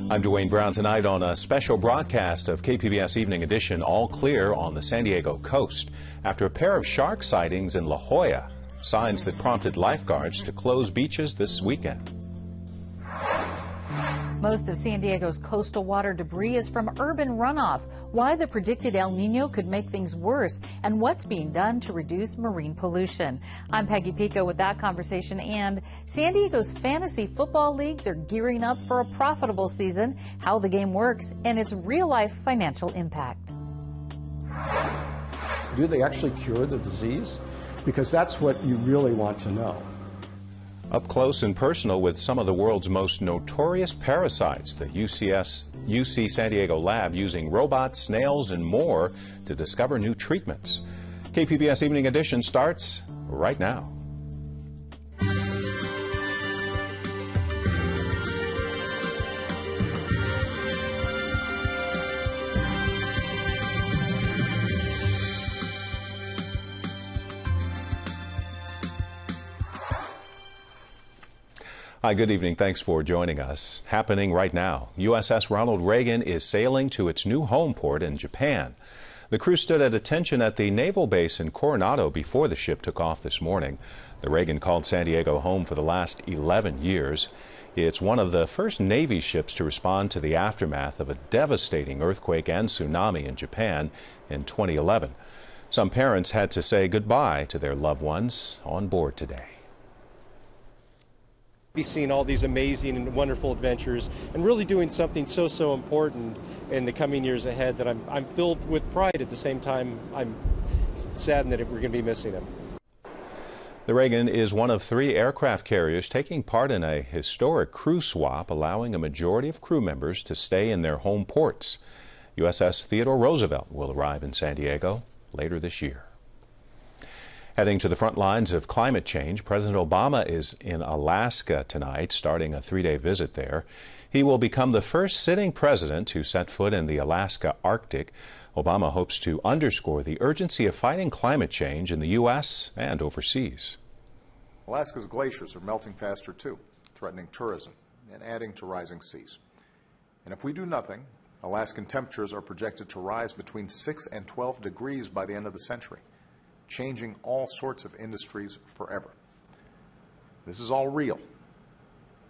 I'm Dwayne Brown. Tonight on a special broadcast of KPBS Evening Edition, all clear on the San Diego coast after a pair of shark sightings in La Jolla, signs that prompted lifeguards to close beaches this weekend. Most of San Diego's coastal water debris is from urban runoff. Why the predicted El Nino could make things worse, and what's being done to reduce marine pollution. I'm Peggy Pico with that conversation. And San Diego's fantasy football leagues are gearing up for a profitable season, how the game works, and its real-life financial impact. Do they actually cure the disease? Because that's what you really want to know. Up close and personal with some of the world's most notorious parasites, the UC San Diego lab using robots, snails, and more to discover new treatments. KPBS Evening Edition starts right now. Hi, good evening. Thanks for joining us. Happening right now, USS Ronald Reagan is sailing to its new home port in Japan. The crew stood at attention at the naval base in Coronado before the ship took off this morning. The Reagan called San Diego home for the last 11 years. It's one of the first Navy ships to respond to the aftermath of a devastating earthquake and tsunami in Japan in 2011. Some parents had to say goodbye to their loved ones on board today. Be seeing all these amazing and wonderful adventures and really doing something so important in the coming years ahead that I'm filled with pride. At the same time, I'm saddened that we're going to be missing him. The Reagan is one of 3 aircraft carriers taking part in a historic crew swap, allowing a majority of crew members to stay in their home ports. USS Theodore Roosevelt will arrive in San Diego later this year. Heading to the front lines of climate change, President Obama is in Alaska tonight, starting a 3-day visit there. He will become the first sitting president to set foot in the Alaska Arctic. Obama hopes to underscore the urgency of fighting climate change in the U.S. and overseas. Alaska's glaciers are melting faster too, threatening tourism and adding to rising seas. And if we do nothing, Alaskan temperatures are projected to rise between 6 and 12 degrees by the end of the century, changing all sorts of industries forever. This is all real.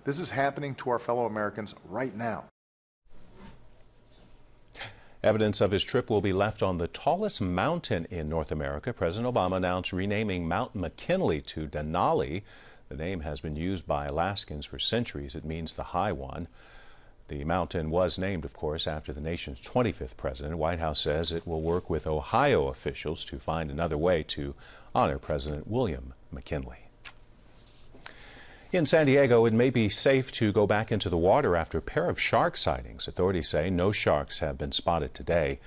This is happening to our fellow Americans right now. Evidence of his trip will be left on the tallest mountain in North America. President Obama announced renaming Mount McKinley to Denali. The name has been used by Alaskans for centuries. It means the high one. The mountain was named, of course, after the nation's 25th president. The White House says it will work with Ohio officials to find another way to honor President William McKinley. In San Diego, it may be safe to go back into the water after a pair of shark sightings. Authorities say no sharks have been spotted today.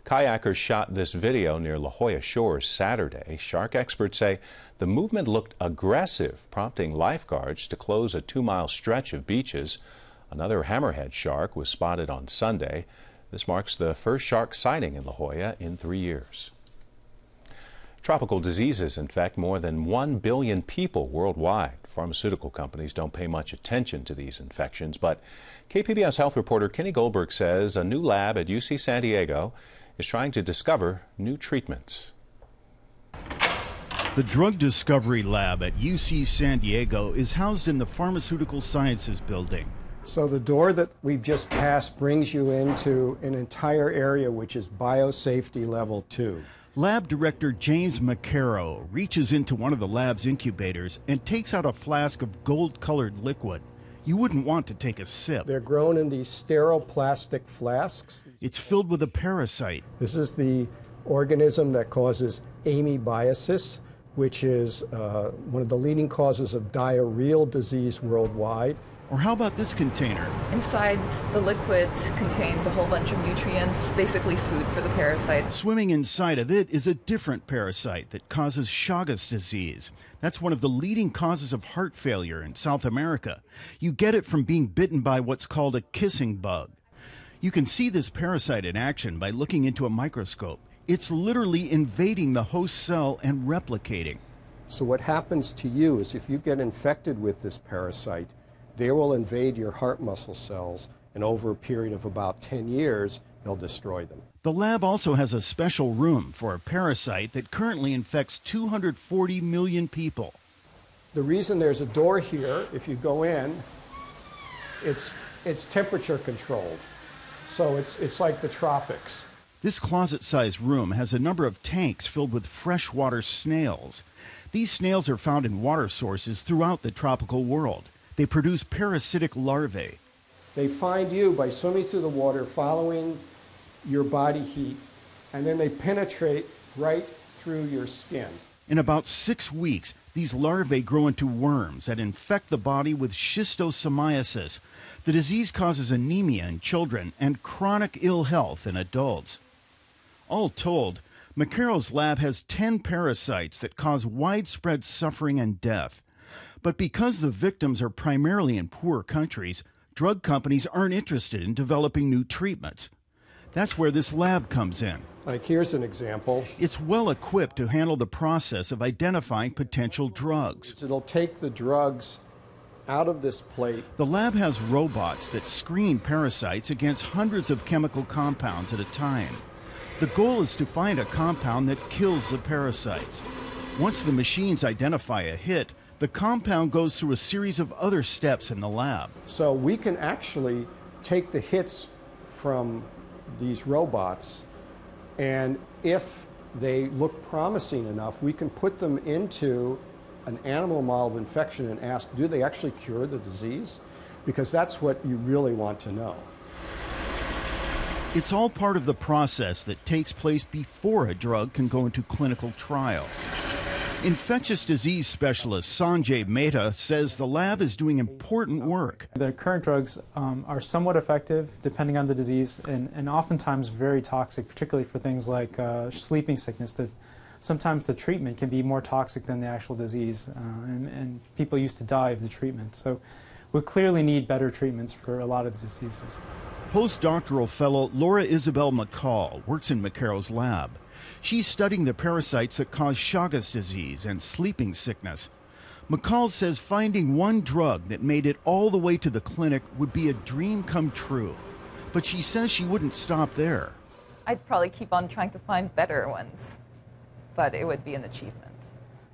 Kayakers shot this video near La Jolla Shores Saturday. Shark experts say the movement looked aggressive, prompting lifeguards to close a 2-mile stretch of beaches. Another hammerhead shark was spotted on Sunday. This marks the first shark sighting in La Jolla in 3 years. Tropical diseases infect more than 1 billion people worldwide. Pharmaceutical companies don't pay much attention to these infections, but KPBS health reporter Kenny Goldberg says a new lab at UC San Diego is trying to discover new treatments. The Drug Discovery Lab at UC San Diego is housed in the Pharmaceutical Sciences Building. So the door that we've just passed brings you into an entire area which is biosafety level 2. Lab Director James McCarrow reaches into one of the lab's incubators and takes out a flask of gold-colored liquid. You wouldn't want to take a sip. They're grown in these sterile plastic flasks. It's filled with a parasite. This is the organism that causes amoebiasis, which is one of the leading causes of diarrheal disease worldwide. Or how about this container? Inside the liquid contains a whole bunch of nutrients, basically food for the parasites. Swimming inside of it is a different parasite that causes Chagas disease. That's one of the leading causes of heart failure in South America. You get it from being bitten by what's called a kissing bug. You can see this parasite in action by looking into a microscope. It's literally invading the host cell and replicating. So what happens to you is if you get infected with this parasite, they will invade your heart muscle cells, and over a period of about 10 years, they'll destroy them. The lab also has a special room for a parasite that currently infects 240 million people. The reason there's a door here, if you go in, it's temperature controlled. So it's like the tropics. This closet-sized room has a number of tanks filled with freshwater snails. These snails are found in water sources throughout the tropical world. They produce parasitic larvae. They find you by swimming through the water, following your body heat, and then they penetrate right through your skin. In about 6 weeks, these larvae grow into worms that infect the body with schistosomiasis. The disease causes anemia in children and chronic ill health in adults. All told, Macaro's lab has 10 parasites that cause widespread suffering and death. But because the victims are primarily in poor countries, drug companies aren't interested in developing new treatments. That's where this lab comes in. Like here's an example. It's well equipped to handle the process of identifying potential drugs. It'll take the drugs out of this plate. The lab has robots that screen parasites against hundreds of chemical compounds at a time. The goal is to find a compound that kills the parasites. Once the machines identify a hit, the compound goes through a series of other steps in the lab. So we can actually take the hits from these robots, and if they look promising enough, we can put them into an animal model of infection and ask, do they actually cure the disease? Because that's what you really want to know. It's all part of the process that takes place before a drug can go into clinical trials. Infectious disease specialist Sanjay Mehta says the lab is doing important work. The current drugs are somewhat effective depending on the disease and oftentimes very toxic, particularly for things like sleeping sickness. That sometimes the treatment can be more toxic than the actual disease, and people used to die of the treatment. So we clearly need better treatments for a lot of the diseases. Postdoctoral fellow Laura Isabel McCall works in Macaro's lab. She's studying the parasites that cause Chagas disease and sleeping sickness. McCall says finding one drug that made it all the way to the clinic would be a dream come true. But she says she wouldn't stop there. I'd probably keep on trying to find better ones, but it would be an achievement.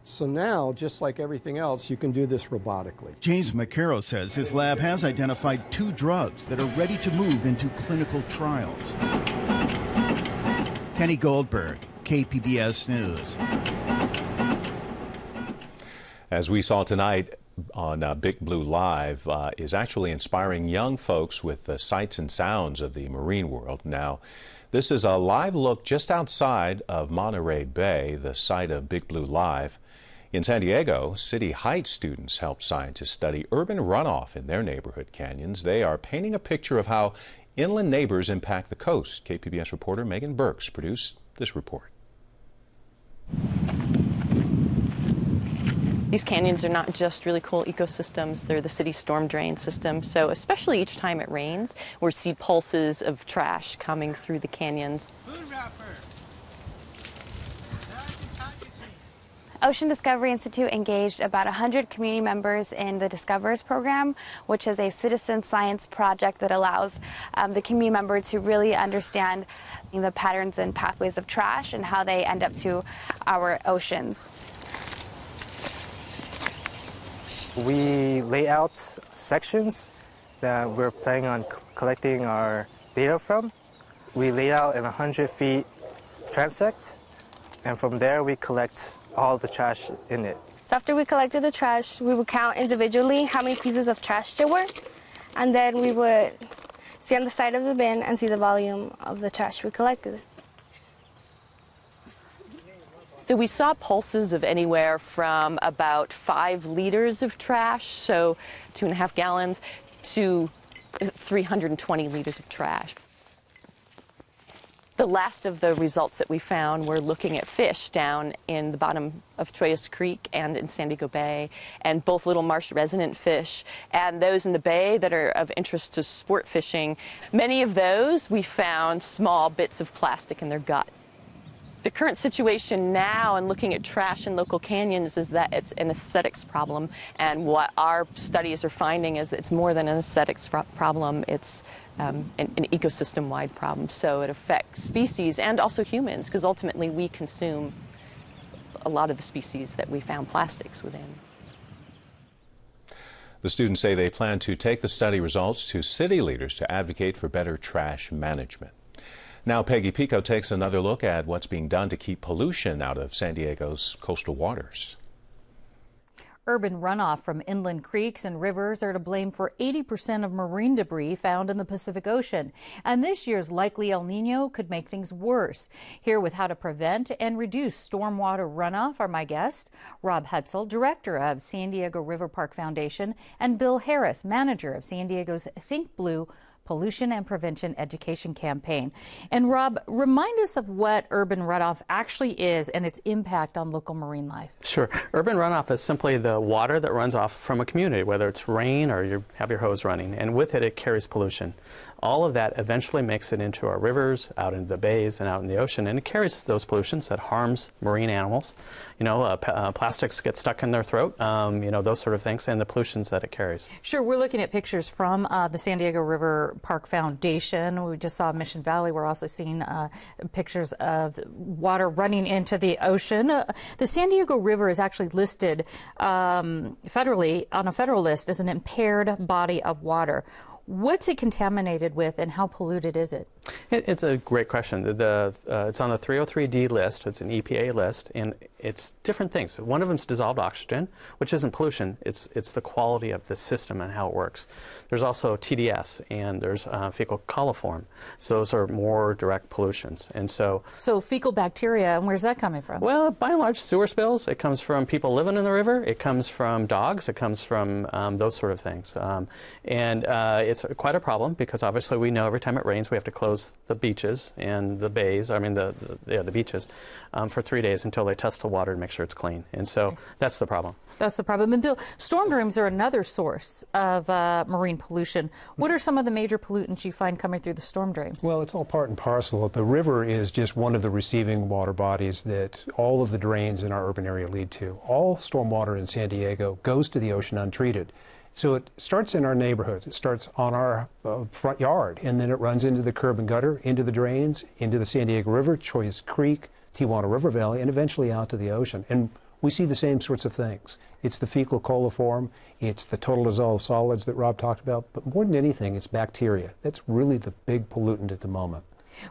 So now, just like everything else, you can do this robotically. James Macaro says his lab has identified 2 drugs that are ready to move into clinical trials. Kenny Goldberg, KPBS News. As we saw tonight on Big Blue Live, is actually inspiring young folks with the sights and sounds of the marine world. Now, this is a live look just outside of Monterey Bay, the site of Big Blue Live. In San Diego, City Heights students help scientists study urban runoff in their neighborhood canyons. They are painting a picture of how inland neighbors impact the coast. KPBS reporter Megan Burks produced this report. These canyons are not just really cool ecosystems, they're the city's storm drain system. So especially each time it rains, we see pulses of trash coming through the canyons. Ocean Discovery Institute engaged about 100 community members in the Discoverers program, which is a citizen science project that allows the community member to really understand the patterns and pathways of trash and how they end up to our oceans. We lay out sections that we're planning on collecting our data from. We lay out in 100 feet transect, and from there we collect all the trash in it. So after we collected the trash, we would count individually how many pieces of trash there were, and then we would see on the side of the bin and see the volume of the trash we collected. So we saw pulses of anywhere from about 5 liters of trash, so 2.5 gallons, to 320 liters of trash. The last of the results that we found were looking at fish down in the bottom of Troyes Creek and in San Diego Bay, and both little marsh resident fish and those in the bay that are of interest to sport fishing. Many of those we found small bits of plastic in their gut. The current situation now in looking at trash in local canyons is that it's an aesthetics problem, and what our studies are finding is it's more than an aesthetics problem. It's an ecosystem-wide problem, so it affects species and also humans, because ultimately we consume a lot of the species that we found plastics within. The students say they plan to take the study results to city leaders to advocate for better trash management. Now Peggy Pico takes another look at what's being done to keep pollution out of San Diego's coastal waters. Urban runoff from inland creeks and rivers are to blame for 80% of marine debris found in the Pacific Ocean. And this year's likely El Nino could make things worse. Here with how to prevent and reduce stormwater runoff are my guests, Rob Hetzel, director of San Diego River Park Foundation, and Bill Harris, manager of San Diego's Think Blue Pollution and Prevention Education Campaign. And Rob, remind us of what urban runoff actually is and its impact on local marine life. Sure. Urban runoff is simply the water that runs off from a community, whether it's rain or you have your hose running, and with it, it carries pollution. All of that eventually makes it into our rivers, out into the bays, and out in the ocean, and it carries those pollutions that harms marine animals. You know, plastics get stuck in their throat, you know, those sort of things, and the pollutions that it carries. Sure. We're looking at pictures from the San Diego River Park Foundation. We just saw Mission Valley. We're also seeing pictures of water running into the ocean. The San Diego River is actually listed federally on a federal list as an impaired body of water. What's it contaminated with, and how polluted is it? It's a great question. It's on the 303D list. It's an EPA list, and it's different things. One of them is dissolved oxygen, which isn't pollution. It's the quality of the system and how it works. There's also TDS, and there's fecal coliform. So those are more direct pollutions. And so fecal bacteria, and where's that coming from? Well, by and large, sewer spills. It comes from people living in the river. It comes from dogs. It comes from those sort of things. It's quite a problem because obviously we know every time it rains we have to close the beaches and the bays, the beaches, for 3 days until they test the water to make sure it's clean. And so that's the problem. That's the problem. And Bill, storm drains are another source of marine pollution. What are some of the major pollutants you find coming through the storm drains? Well, it's all part and parcel. The river is just one of the receiving water bodies that all of the drains in our urban area lead to. All stormwater in San Diego goes to the ocean untreated. So it starts in our neighborhoods. It starts on our front yard, and then it runs into the curb and gutter, into the drains, into the San Diego River, Choice Creek, Tijuana River Valley, and eventually out to the ocean. And we see the same sorts of things. It's the fecal coliform, it's the total dissolved solids that Rob talked about, but more than anything, it's bacteria. That's really the big pollutant at the moment.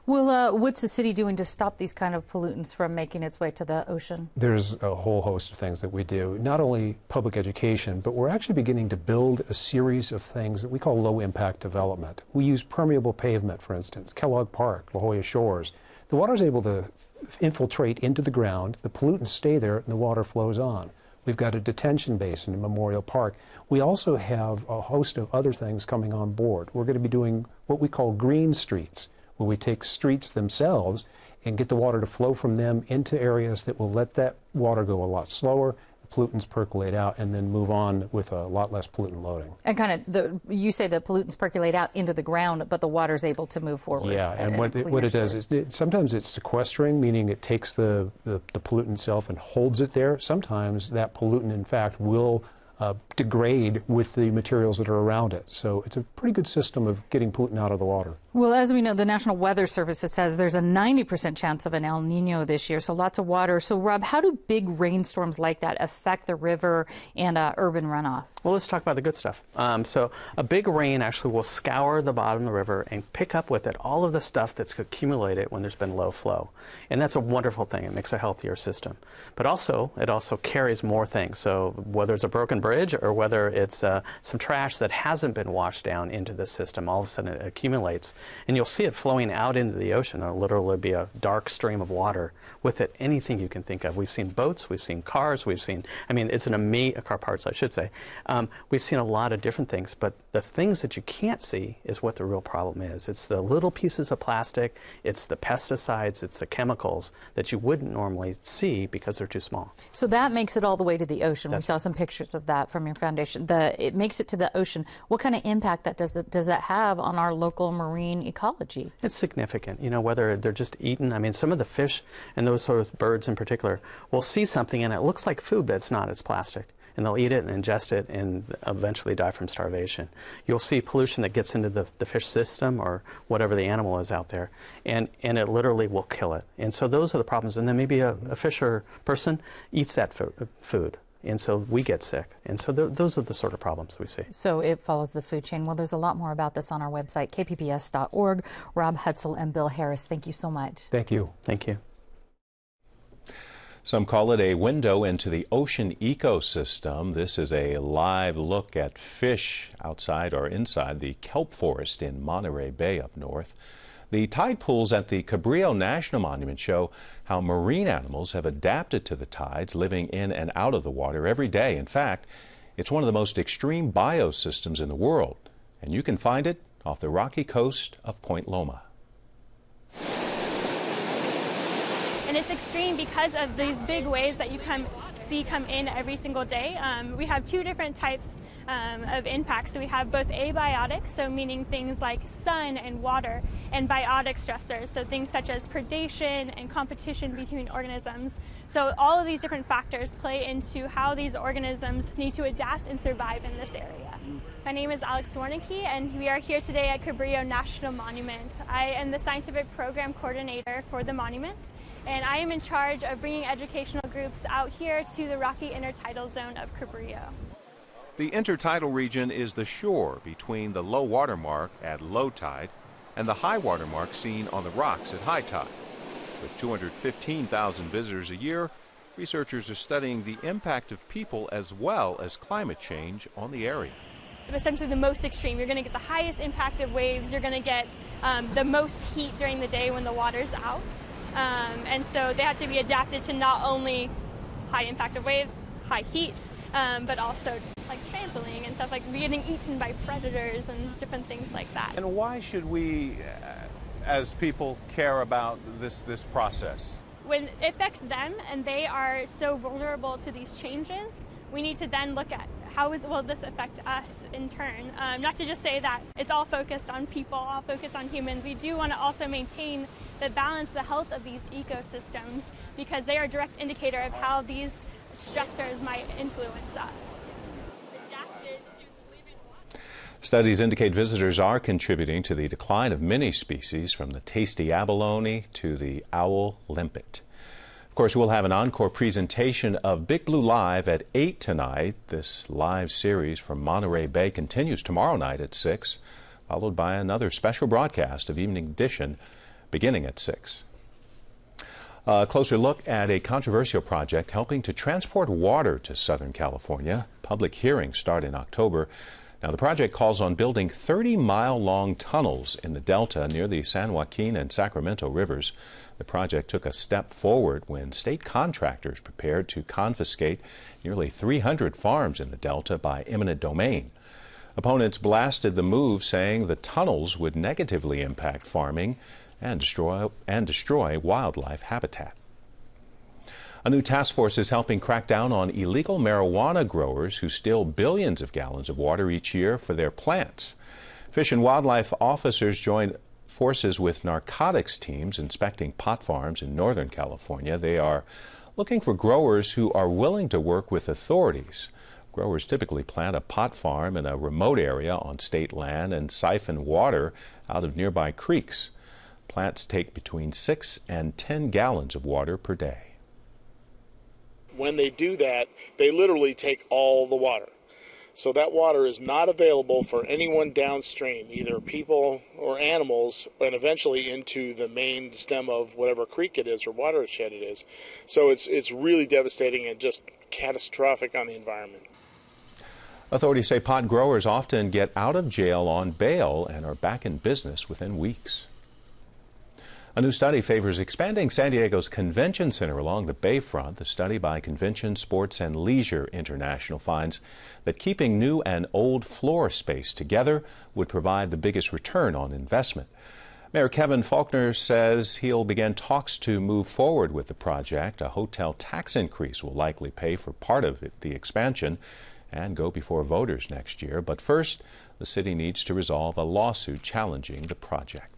Well, what's the city doing to stop these kind of pollutants from making its way to the ocean? There's a whole host of things that we do, not only public education, but we're actually beginning to build a series of things that we call low-impact development. We use permeable pavement, for instance, Kellogg Park, La Jolla Shores. The water is able to infiltrate into the ground, the pollutants stay there, and the water flows on. We've got a detention basin in Memorial Park. We also have a host of other things coming on board. We're going to be doing what we call green streets, where we take streets themselves and get the water to flow from them into areas that will let that water go a lot slower, the pollutants percolate out, and then move on with a lot less pollutant loading. And you say the pollutants percolate out into the ground, but the water's able to move forward. Yeah, and what it does is sometimes it's sequestering, meaning it takes the pollutant itself and holds it there. Sometimes that pollutant, in fact, will degrade with the materials that are around it. So it's a pretty good system of getting pollutant out of the water. Well, as we know, the National Weather Service says there's a 90% chance of an El Nino this year, so lots of water. So, Rob, how do big rainstorms like that affect the river and urban runoff? Well, let's talk about the good stuff. So a big rain actually will scour the bottom of the river and pick up with it all of the stuff that's accumulated when there's been low flow. And that's a wonderful thing. It makes a healthier system. But also, it also carries more things. So whether it's a broken bridge or whether it's some trash that hasn't been washed down into the system, all of a sudden it accumulates. And you'll see it flowing out into the ocean. It'll literally be a dark stream of water. With it, anything you can think of. We've seen boats, we've seen cars, we've seen, it's an amazing, car parts, I should say. We've seen a lot of different things, but the things that you can't see is what the real problem is. It's the little pieces of plastic, it's the pesticides, it's the chemicals that you wouldn't normally see because they're too small. So that makes it all the way to the ocean. We saw some pictures of that from your foundation. It makes it to the ocean. What kind of impact does that have on our local marine marine ecology. It's significant, you know, whether they're just eaten. I mean, some of the fish and those sort of birds in particular will see something and it looks like food, but it's not, it's plastic. And they'll eat it and ingest it and eventually die from starvation. You'll see pollution that gets into the fish system or whatever the animal is out there, and it literally will kill it. And so those are the problems. And then maybe a fisher person eats that food. And so we get sick. And so those are the sort of problems we see. So it follows the food chain. Well, there's a lot more about this on our website, kppbs.org. Rob Hutzel and Bill Harris, thank you so much. Thank you. Thank you. Some call it a window into the ocean ecosystem. This is a live look at fish outside or inside the kelp forest in Monterey Bay up north. The tide pools at the Cabrillo National Monument show how marine animals have adapted to the tides, living in and out of the water every day. In fact, it's one of the most extreme biosystems in the world, and you can find it off the rocky coast of Point Loma. And it's extreme because of these big waves that you see come in every single day. We have two different types of impacts. So we have both abiotic, so meaning things like sun and water, and biotic stressors, so things such as predation and competition between organisms. So all of these different factors play into how these organisms need to adapt and survive in this area. My name is Alex Warnicki, and we are here today at Cabrillo National Monument. I am the scientific program coordinator for the monument, and I am in charge of bringing educational groups out here to the rocky intertidal zone of Cabrillo. The intertidal region is the shore between the low water mark at low tide and the high water mark seen on the rocks at high tide. With 215,000 visitors a year, researchers are studying the impact of people as well as climate change on the area. Essentially the most extreme. You're going to get the highest impact of waves. You're going to get the most heat during the day when the water's out. And so they have to be adapted to not only high impact of waves, high heat, but also like trampling and stuff, like getting eaten by predators and different things like that. And why should we, as people, care about this process? When it affects them and they are so vulnerable to these changes, we need to then look at how will this affect us in turn. Not to just say that it's all focused on people, all focused on humans. We do want to also maintain the balance, the health of these ecosystems, because they are a direct indicator of how these stressors might influence us. Studies indicate visitors are contributing to the decline of many species, from the tasty abalone to the owl limpet. Of course, we'll have an encore presentation of Big Blue Live at 8 tonight. This live series from Monterey Bay continues tomorrow night at 6, followed by another special broadcast of Evening Edition beginning at 6. A closer look at a controversial project helping to transport water to Southern California. Public hearings start in October. Now, the project calls on building 30-mile-long tunnels in the Delta near the San Joaquin and Sacramento rivers. The project took a step forward when state contractors prepared to confiscate nearly 300 farms in the Delta by eminent domain. Opponents blasted the move, saying the tunnels would negatively impact farming and destroy wildlife habitat. A new task force is helping crack down on illegal marijuana growers who steal billions of gallons of water each year for their plants. Fish and wildlife officers joined forces with narcotics teams inspecting pot farms in Northern California. They are looking for growers who are willing to work with authorities. Growers typically plant a pot farm in a remote area on state land and siphon water out of nearby creeks. Plants take between 6 and 10 gallons of water per day. When they do that, they literally take all the water. So that water is not available for anyone downstream, either people or animals, and eventually into the main stem of whatever creek it is or watershed it is. So it's really devastating and just catastrophic on the environment. Authorities say pot growers often get out of jail on bail and are back in business within weeks. A new study favors expanding San Diego's convention center along the bayfront. The study by Convention, Sports, and Leisure International finds that keeping new and old floor space together would provide the biggest return on investment. Mayor Kevin Faulkner says he'll begin talks to move forward with the project. A hotel tax increase will likely pay for part of the expansion and go before voters next year. But first, the city needs to resolve a lawsuit challenging the project.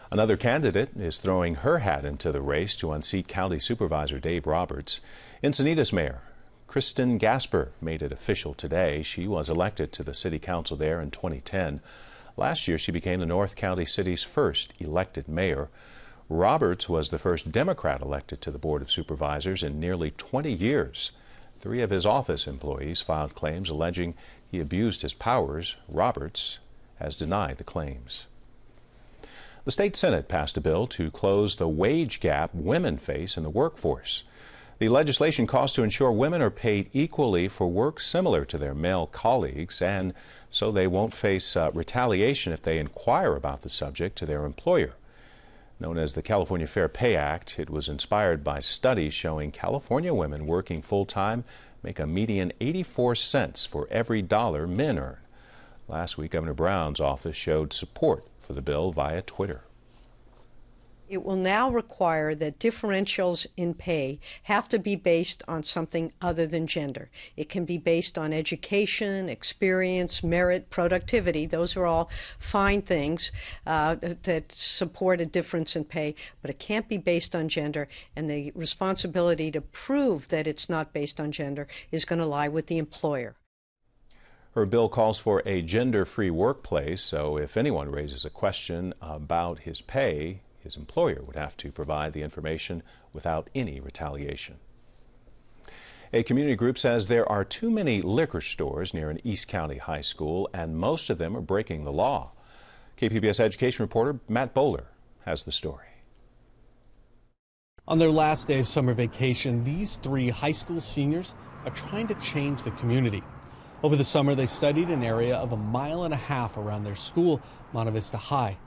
Another candidate is throwing her hat into the race to unseat County Supervisor Dave Roberts. Encinitas Mayor Kristin Gasper made it official today. She was elected to the city council there in 2010. Last year, she became the North County City's first elected mayor. Roberts was the first Democrat elected to the Board of Supervisors in nearly 20 years. 3 of his office employees filed claims alleging he abused his powers. Roberts has denied the claims. The state Senate passed a bill to close the wage gap women face in the workforce. The legislation calls to ensure women are paid equally for work similar to their male colleagues, and so they won't face retaliation if they inquire about the subject to their employer. Known as the California Fair Pay Act, it was inspired by studies showing California women working full-time make a median 84 cents for every dollar men earn. Last week, Governor Brown's office showed support for the bill via Twitter. It will now require that differentials in pay have to be based on something other than gender. It can be based on education, experience, merit, productivity. Those are all fine things that support a difference in pay, but it can't be based on gender, and the responsibility to prove that it's not based on gender is going to lie with the employer. Her bill calls for a gender-free workplace, so if anyone raises a question about his pay, his employer would have to provide the information without any retaliation. A community group says there are too many liquor stores near an East County high school, and most of them are breaking the law. KPBS education reporter Matt Bowler has the story. On their last day of summer vacation, these 3 high school seniors are trying to change the community. Over the summer, they studied an area of 1.5 miles around their school, Monte Vista High.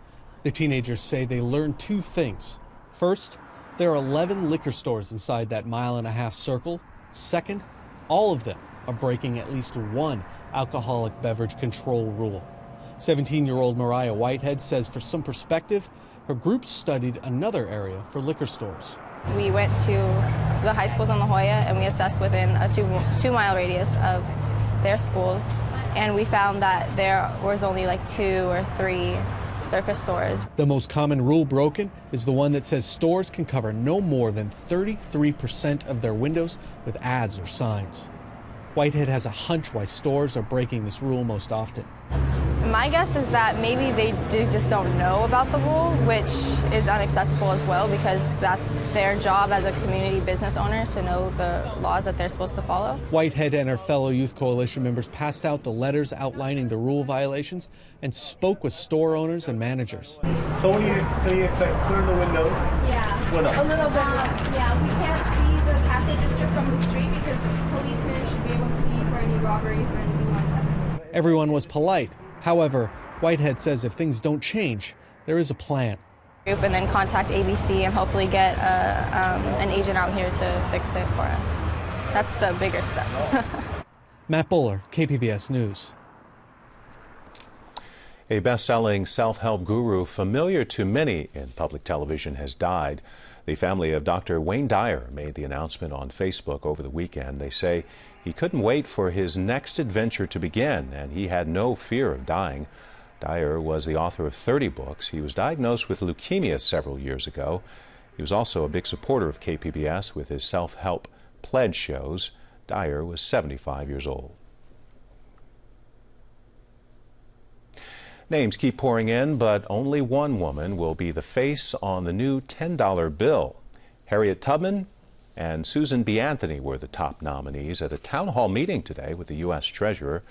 The teenagers say they learned 2 things. First, there are 11 liquor stores inside that 1.5 mile circle. Second, all of them are breaking at least one alcoholic beverage control rule. 17-year-old Mariah Whitehead says for some perspective, her group studied another area for liquor stores. We went to the high schools on La Jolla and we assessed within a 2-mile radius of their schools, and we found that there was only like 2 or 3 liquor stores. The most common rule broken is the one that says stores can cover no more than 33% of their windows with ads or signs. Whitehead has a hunch why stores are breaking this rule most often. My guess is that maybe they just don't know about the rule, which is unacceptable as well, because that's their job as a community business owner to know the laws that they're supposed to follow. Whitehead and her fellow Youth Coalition members passed out the letters outlining the rule violations and spoke with store owners and managers. So you expect clear the window? Yeah, what else? A little bit. Yeah, we can't see the cash register from the street because policemen should be able to see for any robberies or anything like that. Everyone was polite. However, Whitehead says if things don't change, there is a plan. And then contact ABC and hopefully get an agent out here to fix it for us. That's the bigger step. Matt Bowler, KPBS News. A best-selling self-help guru familiar to many in public television has died. The family of Dr. Wayne Dyer made the announcement on Facebook over the weekend. They say he couldn't wait for his next adventure to begin, and he had no fear of dying. Dyer was the author of 30 books. He was diagnosed with leukemia several years ago. He was also a big supporter of KPBS with his self-help pledge shows. Dyer was 75 years old. Names keep pouring in, but only one woman will be the face on the new $10 bill. Harriet Tubman and Susan B. Anthony were the top nominees at a town hall meeting today with the U.S. Treasurer.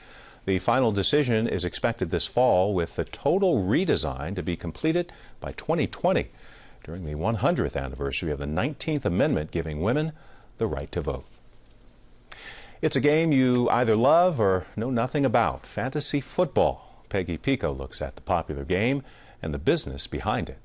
The final decision is expected this fall, with the total redesign to be completed by 2020, during the 100th anniversary of the 19th Amendment giving women the right to vote. It's a game you either love or know nothing about: fantasy football. Peggy Pico looks at the popular game and the business behind it.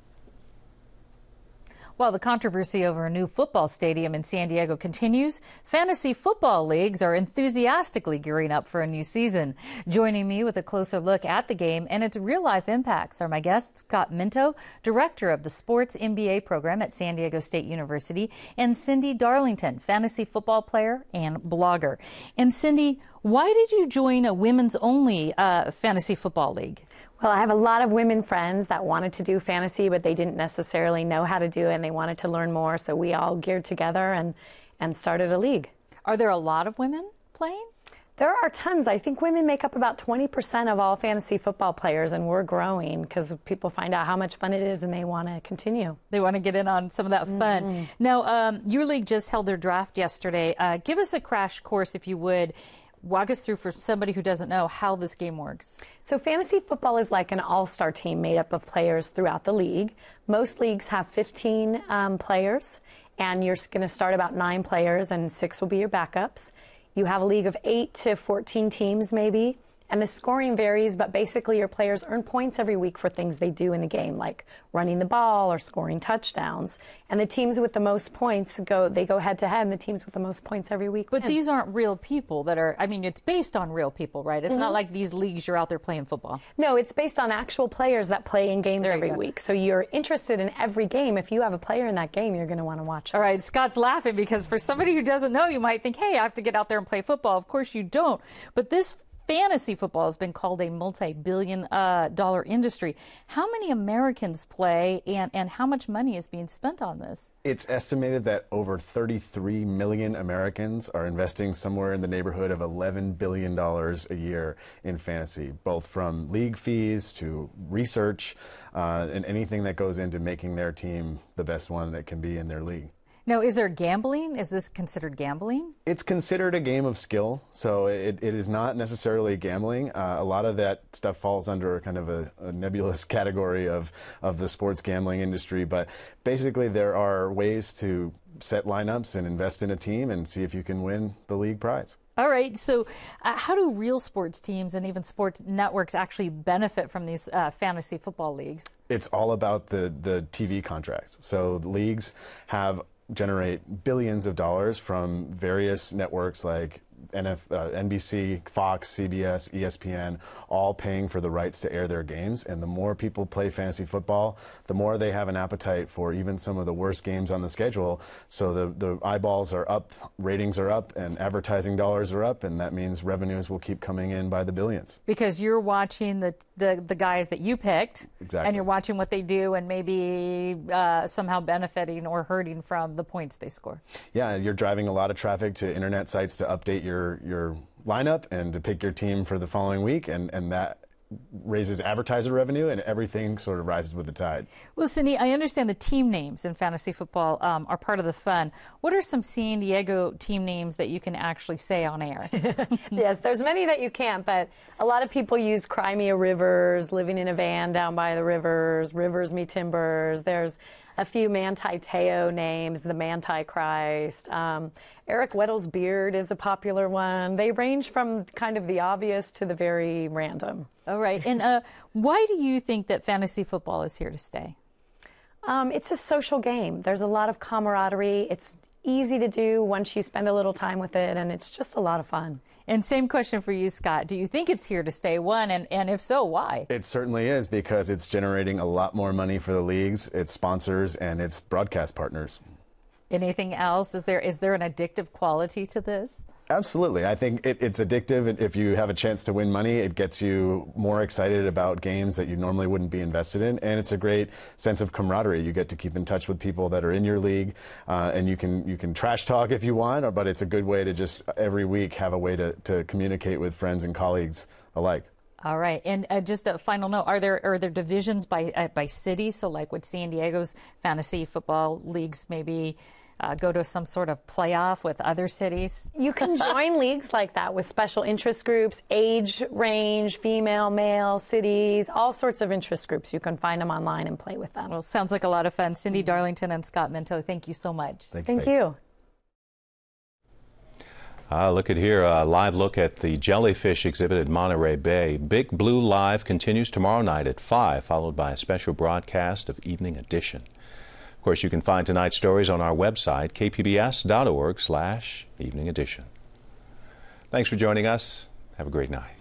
While the controversy over a new football stadium in San Diego continues, fantasy football leagues are enthusiastically gearing up for a new season. Joining me with a closer look at the game and its real-life impacts are my guests, Scott Minto, director of the Sports MBA program at San Diego State University, and Cindy Darlington, fantasy football player and blogger. And Cindy, why did you join a women's-only fantasy football league? Well, I have a lot of women friends that wanted to do fantasy, but they didn't necessarily know how to do it, and they wanted to learn more, so we all geared together and started a league. Are there a lot of women playing? There are tons. I think women make up about 20% of all fantasy football players, and we're growing because people find out how much fun it is and they want to continue. They want to get in on some of that fun. Now, your league just held their draft yesterday. Give us a crash course, if you would. Walk us through, for somebody who doesn't know, how this game works. So fantasy football is like an all-star team made up of players throughout the league. Most leagues have 15 players, and you're going to start about 9 players, and 6 will be your backups. You have a league of 8 to 14 teams, maybe, and the scoring varies, but basically your players earn points every week for things they do in the game, like running the ball or scoring touchdowns. And the teams with the most points go head-to-head, and the teams with the most points every week But win. these aren't real people that are, I mean, it's based on real people, right? It's not like these leagues you're out there playing football. No, it's based on actual players that play in games every week. So you're interested in every game. If you have a player in that game, you're going to want to watch it. All right, Scott's laughing because for somebody who doesn't know, you might think, hey, I have to get out there and play football. Of course you don't. But this fantasy football has been called a multi-billion dollar industry. How many Americans play, and how much money is being spent on this? It's estimated that over 33 million Americans are investing somewhere in the neighborhood of $11 billion a year in fantasy, both from league fees to research and anything that goes into making their team the best one that can be in their league. Now, is there gambling? Is this considered gambling? It's considered a game of skill, so it is not necessarily gambling. A lot of that stuff falls under kind of a nebulous category of the sports gambling industry, but basically there are ways to set lineups and invest in a team and see if you can win the league prize. All right, so how do real sports teams and even sports networks actually benefit from these fantasy football leagues? It's all about the TV contracts. So the leagues generate billions of dollars from various networks like NBC, Fox, CBS, ESPN, all paying for the rights to air their games. And the more people play fantasy football, the more they have an appetite for even some of the worst games on the schedule. So the eyeballs are up, ratings are up, and advertising dollars are up, and that means revenues will keep coming in by the billions. Because you're watching the guys that you picked, exactly, and you're watching what they do and maybe somehow benefiting or hurting from the points they score. Yeah, you're driving a lot of traffic to internet sites to update your lineup and to pick your team for the following week, and that raises advertiser revenue, and everything sort of rises with the tide. Well, Cindy, I understand the team names in fantasy football are part of the fun. What are some San Diego team names that you can actually say on air? Yes, there's many that you can't, but a lot of people use Cry Me a Rivers, Living in a Van Down by the Rivers, Rivers Me Timbers. There's a few Manti Te'o names, the Manti Christ. Eric Weddle's Beard is a popular one. They range from kind of the obvious to the very random. All right. And why do you think that fantasy football is here to stay? It's a social game. There's a lot of camaraderie. It's easy to do once you spend a little time with it, and it's just a lot of fun. And same question for you, Scott. Do you think it's here to stay, one, and if so, why? It certainly is, because it's generating a lot more money for the leagues, its sponsors, and its broadcast partners. Anything else? Is there an addictive quality to this? Absolutely. I think it's addictive. If you have a chance to win money, it gets you more excited about games that you normally wouldn't be invested in. And it's a great sense of camaraderie. You get to keep in touch with people that are in your league, and you can trash talk if you want, but it's a good way to just every week have a way to communicate with friends and colleagues alike. All right. And just a final note, are there divisions by city? So like would San Diego's fantasy football leagues maybe go to some sort of playoff with other cities? You can join leagues like that with special interest groups, age range, female, male, cities, all sorts of interest groups. You can find them online and play with them. Well, sounds like a lot of fun. Cindy Darlington and Scott Minto, thank you so much. Thank you. Look at here, a live look at the jellyfish exhibit at Monterey Bay. Big Blue Live continues tomorrow night at 5, followed by a special broadcast of Evening Edition. Of course, you can find tonight's stories on our website, kpbs.org/evening edition. Thanks for joining us. Have a great night.